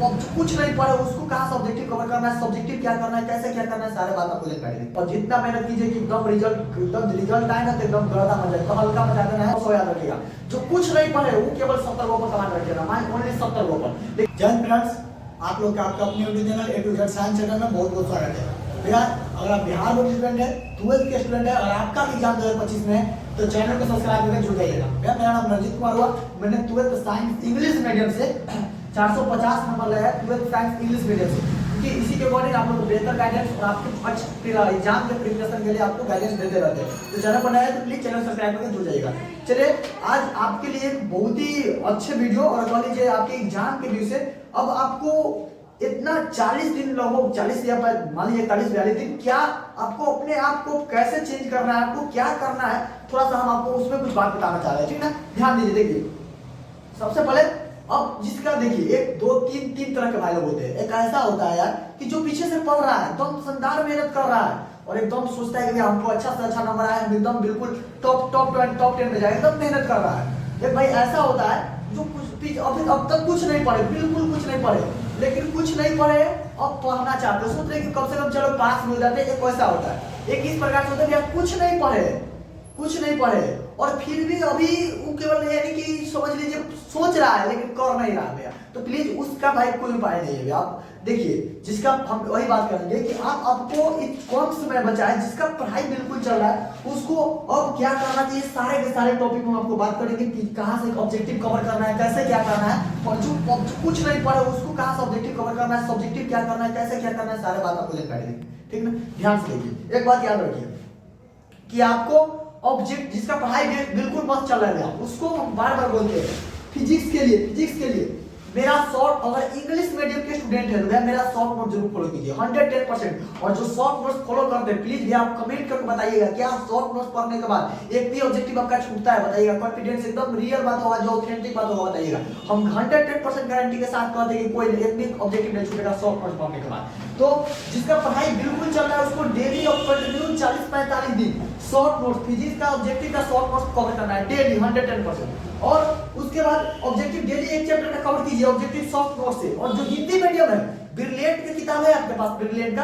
अब जो कुछ नहीं पढ़े उसको कहाँ सब्जेक्टिव कवर करना है, सब्जेक्टिव क्या करना है, कैसे क्या करना है, सारे बात आपको जानकारी देंगे। और जितना मेहनत कीजिए कि एकदम रिजल्ट आए ना तो एकदम गर्दा मजा तो हल्का मजा देना है, सो याद रखिएगा। जो कुछ नहीं पढ़े वो केवल 70 पर कमांड रखिएगा, माइंड ओनली 70 पर। जय फ्रेंड्स, आप लोग का आपका अपने YouTube channel A to Z science channel में बहुत बहुत स्वागत है। भैया अगर आप बिहार बोर्ड स्टूडेंट है, 12th के स्टूडेंट है और आपका एग्जाम 2025 में है तो चैनल को सब्सक्राइब करके जुड़ जाइएगा। भैया मेरा नाम रंजीत कुमार हुआ, मैंने 12th साइंस इंग्लिश मीडियम से 450 नंबर लाया है 12th साइंस इंग्लिश मीडियम से, क्योंकि इसी के अकॉर्डिंग आप लोग बेहतर गाइडेंस और आपके अच्छे एग्जाम के प्रिपरेशन के लिए आपको गाइडेंस देते रहते हैं। तो चैनल पर नया है तो प्लीज चैनल सब्सक्राइब करके जुड़ जाइएगा। चलिए आज आपके लिए एक बहुत ही अच्छे वीडियो और कह लीजिए आपके एग्जाम के व्यू से। अब आपको इतना 40 दिन लगभग 40 या मान लीजिए 40-42 दिन, क्या आपको अपने आप को कैसे चेंज करना है, आपको क्या करना है, थोड़ा सा हम आपको उसमें कुछ बात बताना चाह रहे हैं, ठीक ना। ध्यान दीजिए। देखिए सबसे पहले अब जिसका देखिए 1 2 3 तरह के भाई लोग होते हैं। एक ऐसा होता है यार कि जो पीछे से पढ़ रहा है, एकदम शानदार मेहनत कर रहा है और एकदम सोचता है कि हमको अच्छा से अच्छा नंबर आए, एकदम बिल्कुल टॉप 10 में जाए, एकदम मेहनत कर रहा है। एक भाई ऐसा होता है जो कुछ अब तक कुछ नहीं पढ़े, बिल्कुल कुछ नहीं पढ़े, लेकिन कुछ नहीं पढ़े अब पढ़ना चाहते, सोच रहे कि कम से कम चलो पास मिल जाते। एक वैसा होता है, एक इस प्रकार से होता है यार कुछ नहीं पढ़े और फिर भी अभी वो केवल यानी कि समझ लीजिए सोच रहा है लेकिन कर नहीं रहा भैया। तो प्लीज उसका भाई कोई उपाय नहीं है भैया। आप देखिए जिसका हम वही बात करेंगे कि आप आपको एक कम समय बचा है, जिसका पढ़ाई बिल्कुल चल रहा है उसको अब क्या करना चाहिए, सारे के सारे टॉपिक में हम आपको बात करेंगे कि कहाँ से ऑब्जेक्टिव कवर करना है, कैसे क्या करना है, और जो कुछ नहीं पढ़े उसको कहाँ से ऑब्जेक्टिव कवर करना है, सब्जेक्टिव क्या करना है, कैसे क्या करना है, सारे बात आपको जानकारी देंगे, ठीक ना। ध्यान से देखिए, एक बात याद रखिए कि आपको ऑब्जेक्ट जिसका पढ़ाई बिल्कुल मस्त चल रहा है उसको हम बार बार बोलते हैं। फिजिक्स के लिए मेरा शॉर्ट, अगर इंग्लिश मीडियम के स्टूडेंट है तो भैया मेरा शॉर्ट नोट जरूर फॉलो कीजिए 110%। और जो शॉर्ट नोट्स फॉलो करते हैं प्लीज भैया आप कमेंट करके बताइएगा क्या शॉर्ट नोट्स पढ़ने के बाद एक भी ऑब्जेक्टिव आपका छूटता है, बताइएगा। कॉन्फिडेंस एकदम रियल बात होगा, जो ऑथेंटिक बात होगा बताइएगा। हम 110% गारंटी के साथ कहते हैं कि कोई एक भी ऑब्जेक्टिव नहीं छूटेगा शॉर्ट नोट्स पढ़ने के बाद। तो जिसका पढ़ाई बिल्कुल चल रहा है उसको डेली और कंटिन्यू 40-45 दिन शॉर्ट नोट्स, फिजिक्स का ऑब्जेक्टिव का शॉर्ट नोट्स कवर करना है डेली 110%। और उसके बाद ऑब्जेक्टिव डेली एक चैप्टर का कवर कीजिए ऑब्जेक्टिव शॉर्ट नोट से। और जो हिंदी मीडियम है, ब्रिलियंट की किताब है आपके पास, ब्रिलियंट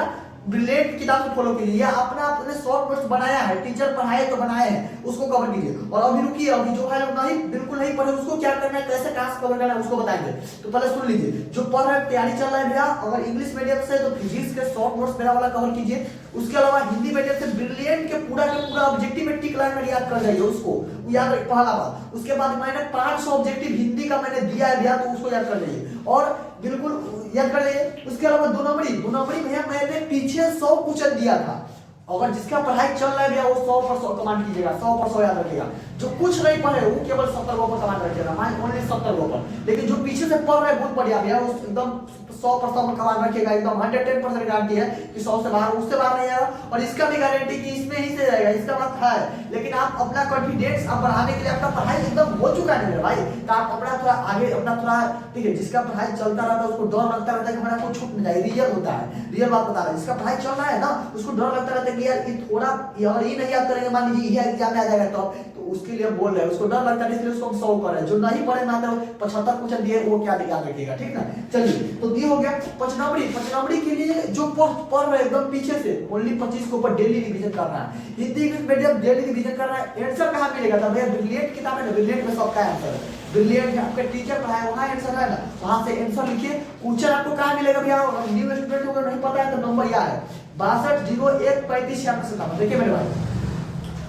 की किताब से फॉलो कीजिए, या अपने शॉर्ट नोट्स बनाया है, टीचर पढ़ाए तो बनाए हैं, उसको कवर कीजिए। और अभी रुकिए, अभी जो है लोग नहीं बिल्कुल नहीं पढ़े उसको क्या करना है, कैसे कहां से कवर करना है उसको बताएंगे। तो पहले सुन लीजिए, जो पढ़ रहे तैयारी चल रहा है भैया, अगर इंग्लिश मीडियम से तो फिजिक्स के शॉर्ट नोट्स मेरा वाला कवर कीजिए। उसके अलावा हिंदी मीडियम से ब्रिलियंट के पूरा ऑब्जेक्टिव में टिक लाइन में याद कर जाइए, उसको याद रखिए पहला बात। उसके बाद मैंने 500 ऑब्जेक्टिव हिंदी का मैंने दिया है भैया, तो उसको याद कर जाइए और बिल्कुल याद कर जाइए। उसके अलावा दो नंबरी भैया मैंने पीछे 100 क्वेश्चन दिया था। अगर जिसका पढ़ाई चल रहा है भैया वो 100 पर 100 कमांड कीजिएगा, 100 पर 100 याद रखिएगा। जो कुछ नहीं पढ़े वो केवल 70 पर कमांड रखिएगा, माइंड ओनली 70 पर। लेकिन जो पीछे से पढ़ रहे बहुत बढ़िया भैया, वो एकदम 100 पर 100 कमांड रखिएगा, एकदम 110% गारंटी है कि 100 से बाहर उससे बाहर नहीं आएगा। और इसका भी गारंटी कि इसमें ही से जाएगा, इसका बात है। लेकिन आप अपना कॉन्फिडेंस आप बढ़ाने के लिए, आपका पढ़ाई एकदम हो चुका है मेरे भाई, तो आप अपना थोड़ा आगे अपना थोड़ा ठीक है। जिसका पढ़ाई चलता रहता है उसको डर लगता रहता है कि हमारा कुछ छूट नहीं जाए, रियल होता है, रियल बात बता रहा है। जिसका पढ़ाई चल रहा है ना उसको डर लगता रहता है कि यार ये थोड़ा यार ये नहीं याद करेंगे, मान लीजिए ये एग्जाम में आ जाएगा तो उसके लिए हम बोल रहे हैं, उसको डर लगता है इसलिए उसको हम 100 कर रहे हैं। जो नहीं पढ़े मात्र 75 क्वेश्चन दिए वो क्या याद रखिएगा, ठीक ना। चलिए तो ये हो गया 5 नंबरी के लिए जो पढ़ रहे एकदम पीछे से ओनली 25 के ऊपर डेली रिवीजन करना है। Hindi English medium daily revision करना है। आंसर कहां मिलेगा था भैया, ब्रिलियंट किताब है ना, ब्रिलियंट में सबका आंसर है। ब्रिलियंट आपका टीचर पढ़ाया वहां आंसर है ना, वहां से आंसर लिखिए। क्वेश्चन आपको कहां मिलेगा भैया, न्यू स्टूडेंट को नहीं पता है तो नंबर याद है 620135 देखिए मेरे भाई।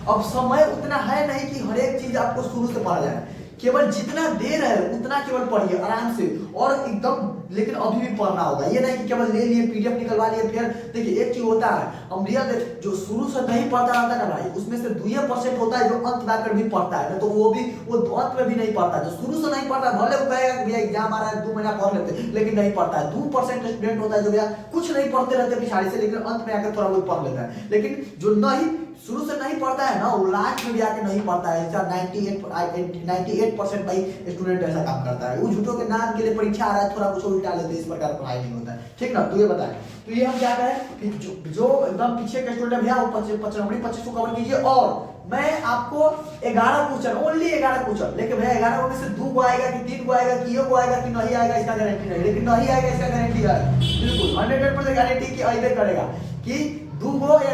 अब समय उतना है नहीं कि हर एक चीज आपको शुरू से पढ़ा जाए, केवल जितना दे रहे हैं उतना केवल पढ़िए आराम से और एकदम। लेकिन अभी भी पढ़ना होगा, ये नहीं कि केवल ले लिए पीडीएफ निकलवा लिए फिर। देखिए एक चीज होता है, हम रियल जो शुरू से नहीं पढ़ता रहता है ना भाई, उसमें से 2% होता है जो अंत जाकर भी पढ़ता है, तो वो अंत में भी नहीं पढ़ता। जो शुरू से नहीं पढ़ता भले वो कहेगा कि भैया एग्जाम आ रहा है 2 महीना पढ़ लेते, लेकिन नहीं पढ़ता है। 2% स्टूडेंट होता है जो भैया कुछ नहीं पढ़ते रहते पिछाड़ी से, लेकिन अंत में आकर थोड़ा बहुत पढ़ लेता है। लेकिन जो नहीं शुरू से नहीं पढ़ता है ना, वो लास्ट में भी आके नहीं पढ़ता है। इसका 98% भाई स्टूडेंट ऐसा काम करता है। वो झूठों के नाम के लिए परीक्षा आ रहा है, थोड़ा कुछ उल्टा लेते हैं, इस प्रकार पढ़ाई नहीं होता है। ठीक ना, तो ये बताएं, तो ये हम क्या करें कि जो एकदम पीछे के स्टूडेंट भैया वो 25 को कवर कीजिए। और मैं आपको 11 क्वेश्चन, ओनली 11 क्वेश्चन, लेकिन भैया 11 में से 2 को आएगा कि 3 को आएगा कि 1 को आएगा कि नहीं आएगा, इसका गारंटी नहीं, लेकिन नहीं आएगा इसका गारंटी है बिल्कुल 100% गारंटी की आइबे करेगा कि 2 या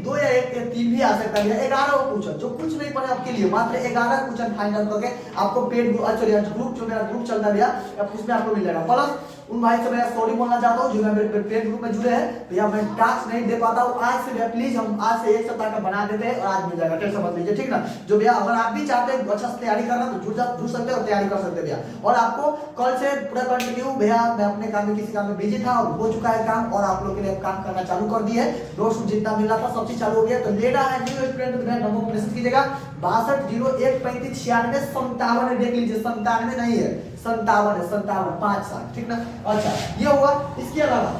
2 या 3 भी आ सकता है। 11 क्वेश्चन जो कुछ नहीं पड़े आपके लिए, मात्र 11 क्वेश्चन फाइनल करके आपको पेड ग्रुप जो मेरा ग्रुप चल रहा है भैया, उसमें आपको मिल जाएगा। प्लस उन भाई से मैं सॉरी बोलना चाहता हूँ जो मेरे पेड ग्रुप में जुड़े हैं भैया, मैं टास्क नहीं दे पाता हूँ। आज से भैया प्लीज हम आज से 1 सप्ताह का बना देते हैं और आज मिल जाएगा, टेंशन मत लीजिए। ठीक ना, जो भैया अगर आप भी चाहते हैं अच्छा से तैयारी करना तो जुड़ सकते हैं और तैयारी कर सकते हैं भैया। और आपको कल से पूरा कंटिन्यू भैया, मैं अपने काम में किसी काम में बिजी था और हो चुका है काम, और आप लोग के लिए काम करना चालू कर दिए। नोट्स जितना मिला था सब चीज चालू हो गया। तो लेना है न्यू स्टूडेंट तो नंबर को मैसेज कीजिएगा 6201359657 देख लीजिए, 97 नहीं है, 57 है, 57 5 7। ठीक ना, अच्छा ये हुआ। इसके अलावा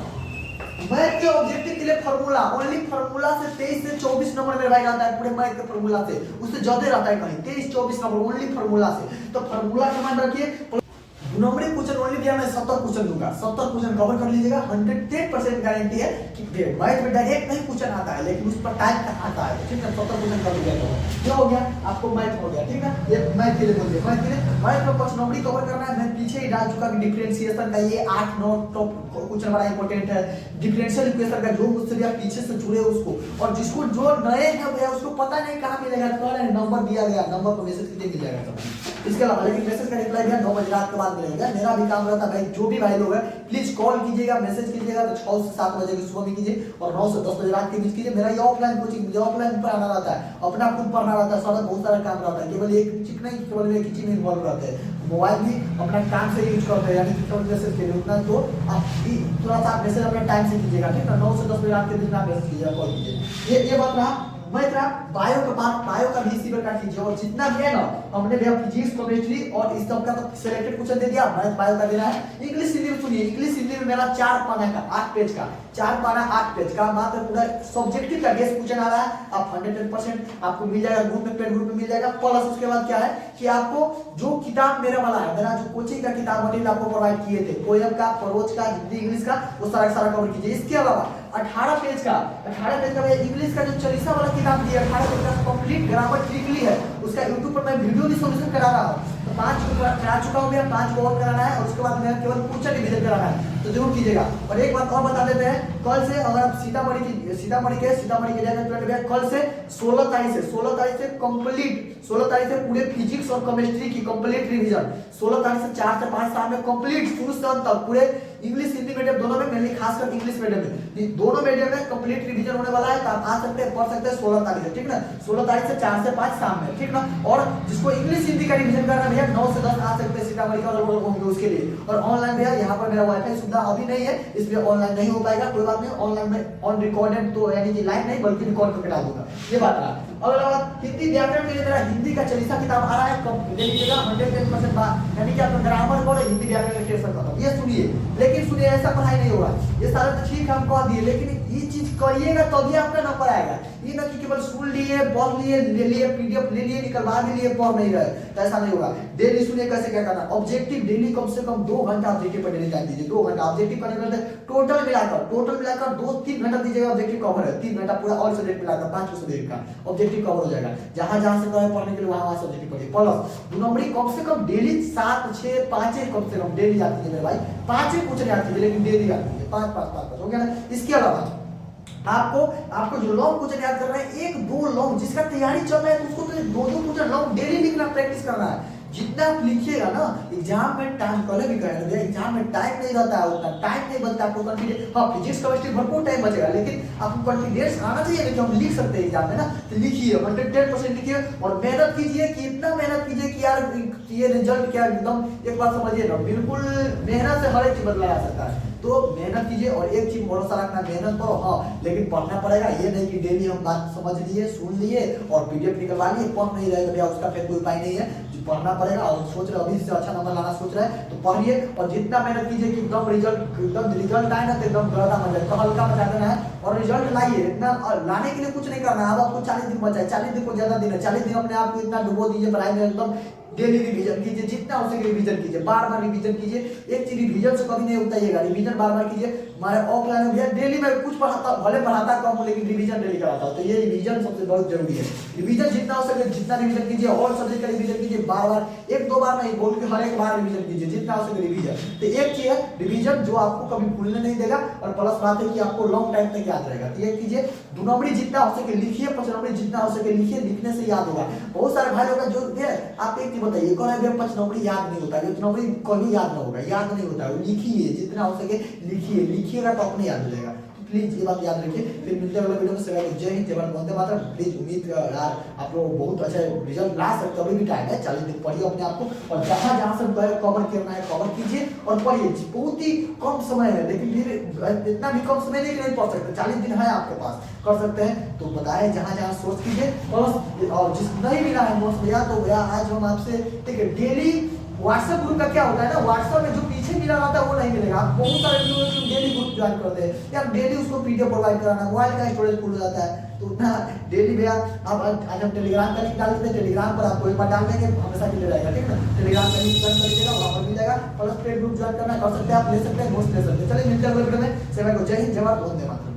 मैथ के ऑब्जेक्टिव के लिए फार्मूला, ओनली फार्मूला से 23 से 24 नंबर मेरे भाई आता है पूरे मैथ के फार्मूला से, उससे ज्यादा रहता है कहीं 23-24 नंबर ओनली फार्मूला से। तो फार्मूला का मान रखिए। नंबर क्वेश्चन ओनली दिया, मैं 70 क्वेश्चन दूंगा, 70 क्वेश्चन कवर कर लीजिएगा। 110% गारंटी है कि मैथ में डायरेक्ट नहीं क्वेश्चन आता है, लेकिन उस पर टाइप का आता है। ठीक है, 70 क्वेश्चन कर लीजिएगा। ये हो गया, आपको मैथ हो गया। ठीक है, ये मैथ के लिए बोल दिया। मैथ में 5 नंबर कवर करना है। मैं पीछे ही डाल चुका कि डिफरेंशिएशन का ये 8-9 टॉप क्वेश्चन बड़ा इंपॉर्टेंट है। डिफरेंशियल इक्वेशन का जो मुझसे भी आप पीछे से जुड़े उसको, और जिसको जो नए हैं भैया उसको पता नहीं कहां मिलेगा, तो नंबर दिया गया, नंबर पर मैसेज कीजिए, मिल जाएगा सब। इसके अलावा लेकिन मैसेज का रिप्लाई भैया 9 बजे रात के बाद मिलेगा। मेरा भी काम रहता है भाई, जो भी भाई लोग हैं प्लीज कॉल कीजिएगा, मैसेज कीजिएगा तो 6 से 7 बजे की सुबह में कीजिए और 9 से 10 बजे रात के बीच कीजिए। मेरा ये ऑफलाइन कोचिंग, मुझे ऑफलाइन पर आना रहता है, अपना खुद पढ़ना रहता है, सारा बहुत सारा काम रहता है। केवल एक चीज नहीं, केवल एक चीज में इन्वॉल्व रहते हैं। मोबाइल भी अपना काम से यूज करते हैं, यानी कि फोन मैसेज के लिए उतना तो आप थोड़ा सा मैसेज अपने टाइम से कीजिएगा। ठीक है, 9 से 10 बजे रात के बीच में मैसेज कीजिएगा, कॉल कीजिए। ये बात रहा। मैं इतना बायो का पार्ट, बायो का भी इसी प्रकार कीजिए। और जितना भी है ना, हमने भैया फिजिक्स, केमिस्ट्री और इस सब का तो सिलेक्टेड क्वेश्चन दे दिया, मैथ बायो का देना है। इंग्लिश हिंदी में सुनिए, इंग्लिश हिंदी में मेरा 4 पाना का 8 पेज का, 4 पाना 8 पेज का मात्र पूरा सब्जेक्टिव का गेस क्वेश्चन आ रहा है। आप 110% आपको मिल जाएगा, ग्रुप में पेड ग्रुप में मिल जाएगा। प्लस उसके बाद क्या है कि आपको जो किताब मेरा वाला है, मेरा जो कोचिंग का किताब मटेरियल आपको प्रोवाइड किए थे, पोएम का, प्रोज का, हिंदी इंग्लिश का, वो सारा कवर कीजिए। इसके अलावा 18 पेज का इंग्लिश का जो 40 वाला किताब दिया, 18 पेज का कंप्लीट ग्रामर ट्रिकली है, उसका YouTube पर मैं वीडियो भी सॉल्यूशन करा रहा हूं। तो 5 को करा चुका हूं मैं, 5 को और कराना है और उसके बाद मैं केवल क्वेश्चन रिवीजन कराना है, तो जरूर कीजिएगा। और एक बात और बता देते हैं, कल से अगर आप सीतामढ़ी के जाएंगे कल से 16 तारीख से कंप्लीट, 16 तारीख से पूरे फिजिक्स और केमिस्ट्री की कंप्लीट रिवीजन, 16 तारीख से 4 से 5 साल में कंप्लीट शुरू से अंत तक पूरे इंग्लिश हिंदी मीडियम दोनों में, मेनली खासकर इंग्लिश मीडियम में, दोनों मीडियम में कंप्लीट रिवीजन होने वाला है। तो आप आ सकते हैं, पढ़ सकते हैं 16 तारीख से। ठीक ना, 16 तारीख से 4 से 5 शाम में। ठीक ना, और जिसको इंग्लिश हिंदी का रिवीजन करना है 9 से 10 आ सकते हैं सीतामढ़ी का होंगे उसके लिए। और ऑनलाइन भैया यहाँ पर मेरा वाईफाई सुविधा अभी नहीं है, इसलिए ऑनलाइन नहीं हो पाएगा, कोई बात नहीं। ऑनलाइन में ऑन रिकॉर्डेड तो यानी कि लाइव नहीं बल्कि रिकॉर्ड करके डाल दूंगा। ये बात रहा। अगला बात, हिंदी व्याकरण के लिए मेरा हिंदी का 40 किताब आ रहा है, कब ले लीजिएगा 110% बात, यानी कि आपका ग्रामर और हिंदी व्याकरण का टेस्ट खत्म। ये सुनिए, लेकिन सुनिए ऐसा पढ़ाई नहीं होगा। ये सारा तो ठीक हम कह दिए, लेकिन ये चीज करिएगा तभी आपका नंबर आएगा। ये ना कि केवल सुन लिए, पढ़ लिए, ले लिए, पीडीएफ ले लिए, निकलवा भी लिए, पढ़ नहीं रहे, तो ऐसा नहीं होगा। डेली सुनिए कैसे क्या करना। ऑब्जेक्टिव डेली कम से कम 2 घंटा ऑब्जेक्टिव पर डेली टाइम दीजिए, 2 घंटा ऑब्जेक्टिव करने के टोटल मिलाकर 2-3 घंटा दीजिएगा। ऑब्जेक्टिव कवर है 3 घंटा पूरा, और सब्जेक्ट मिलाकर 5 सब्जेक्ट का ऑब्जेक्टिव कवर हो जाएगा। जहां से पढ़ने के लिए वहां सब्जेक्ट पढ़िए। प्लस 2 नंबरी कम से कम डेली 7, 6, 5 कम से कम डेली आती है मेरे भाई, 5 कुछ नहीं आती है, लेकिन डेली आती है 5 हो गया ना। इसके अलावा आपको जो लॉन्ग क्वेश्चन याद करना है, 1-2 लॉन्ग, जिसका तैयारी चल रहा है तो उसको तो 2-2 क्वेश्चन लॉन्ग डेली लिखना प्रैक्टिस करना है। जितना आप लिखिएगा ना, एग्जाम में टाइम, पहले भी कह रहे एग्जाम में टाइम नहीं रहता है, उतना टाइम नहीं बचता आपको कॉन्फिडेंस। हाँ, फिजिक्स केमिस्ट्री भरपूर टाइम बचेगा, लेकिन आपको कॉन्फिडेंस आना चाहिए कि हम लिख सकते हैं एग्जाम में ना। तो लिखिए, 110% लिखिए और मेहनत कीजिए कि इतना मेहनत कीजिए कि यार ये रिजल्ट क्या एकदम, एक बात समझिए ना, बिल्कुल मेहनत से हर एक चीज बदला जा सकता है। तो मेहनत कीजिए और एक चीज भरोसा रखना, मेहनत करो हाँ, लेकिन पढ़ना पड़ेगा। ये नहीं कि डेली हम बात समझ लिए, सुन लिए और पीडीएफ निकलवा लिए, पढ़ नहीं रहे, भैया उसका फिर कोई उपाय नहीं है। पढ़ना पड़ेगा और सोच रहे अभी से अच्छा नंबर लाना सोच रहे हैं तो पढ़िए और जितना मेहनत कीजिए कि एकदम रिजल्ट आए ना तो एकदम गर्दा मच जाए, तो हल्का मचा देना है और रिजल्ट लाइए। इतना लाने के लिए कुछ नहीं करना है। अब आपको 40 दिन बचा है, 40 दिन को ज्यादा दिन है, 40 दिन अपने आप को इतना डुबो दीजिए पढ़ाई में, एकदम डेली रिवीजन कीजिए, जितना हो सके रिवीजन कीजिए, बार बार रिवीजन कीजिए। एक चीज रिवीजन से कभी नहीं उगताइएगा, रिवीजन बार बार कीजिए। हमारे ऑफलाइन में भैया डेली में कुछ पढ़ाता, भले पढ़ाता कम हो लेकिन रिवीजन डेली कराता हूं, तो ये रिवीजन सबसे बहुत जरूरी है। रिवीजन जितना हो सके जितना रिवीजन कीजिए, और सब्जेक्ट का रिवीजन कीजिए बार बार, एक दो बार नहीं बोल के हर एक बार रिवीजन कीजिए, जितना हो सके रिवीजन। तो एक चीज है रिवीजन जो आपको कभी भूलने नहीं देगा और प्लस बात है कि आपको लॉन्ग टाइम तक याद रहेगा। तो ये कीजिए, 2 नंबरी जितना हो सके लिखिए, 5 नंबरी जितना हो सके लिखिए, लिखने से याद होगा। बहुत सारे भाई लोग का जो है, आप एक चीज बताइए, कौन है 5 नंबरी याद नहीं होता, 2 नंबरी कभी याद ना होगा, याद नहीं होता है। लिखिए, जितना हो सके लिखिए, लिखिएगा तो अपने याद हो जाएगा। तो प्लीज ये बात याद रखिए। फिर मिलते हैं अगले वीडियो में। सभी जय हिंद, जय भारत, वंदे मातरम। प्लीज उम्मीद यार आप लोग बहुत अच्छा रिजल्ट ला सकते हो, अभी भी टाइम है, 40 दिन पढ़िए अपने आप को और जहां जहां से कवर करना है कवर कीजिए और पढ़िए। बहुत ही कम समय है लेकिन फिर इतना भी कम समय नहीं पढ़ सकते, 40 दिन है आपके पास, कर सकते हैं। तो बताएं जहां जहां सोच कीजिए और जिस नहीं मिला है नोट्स भैया तो भैया आज हम आपसे ठीक है डेली व्हाट्सएप ग्रुप का क्या होता है ना, व्हाट्सएप में जो पीछे मिला रहता है वो नहीं मिलेगा। आप बहुत सारे लोग डेली ग्रुप ज्वाइन करते हैं यार, डेली उसको पीडीएफ प्रोवाइड कराना, मोबाइल का स्टोरेज फुल हो जाता है, तो उतना डेली भैया अब आज हम टेलीग्राम का लिंक डाल देते हैं। टेलीग्राम पर आपको एक बार डाल देंगे हमेशा के लिए रहेगा, ठीक है ना। टेलीग्राम का लिंक ज्वाइन कर लीजिएगा, वहां पर मिल जाएगा। प्लस पेड ग्रुप ज्वाइन करना कर सकते हैं, आप ले सकते हैं, नोट्स ले सकते हैं। चलिए मिलते हैं अगले वीडियो में। सभी को जय हिंद, जय भारत, वंदे मातरम।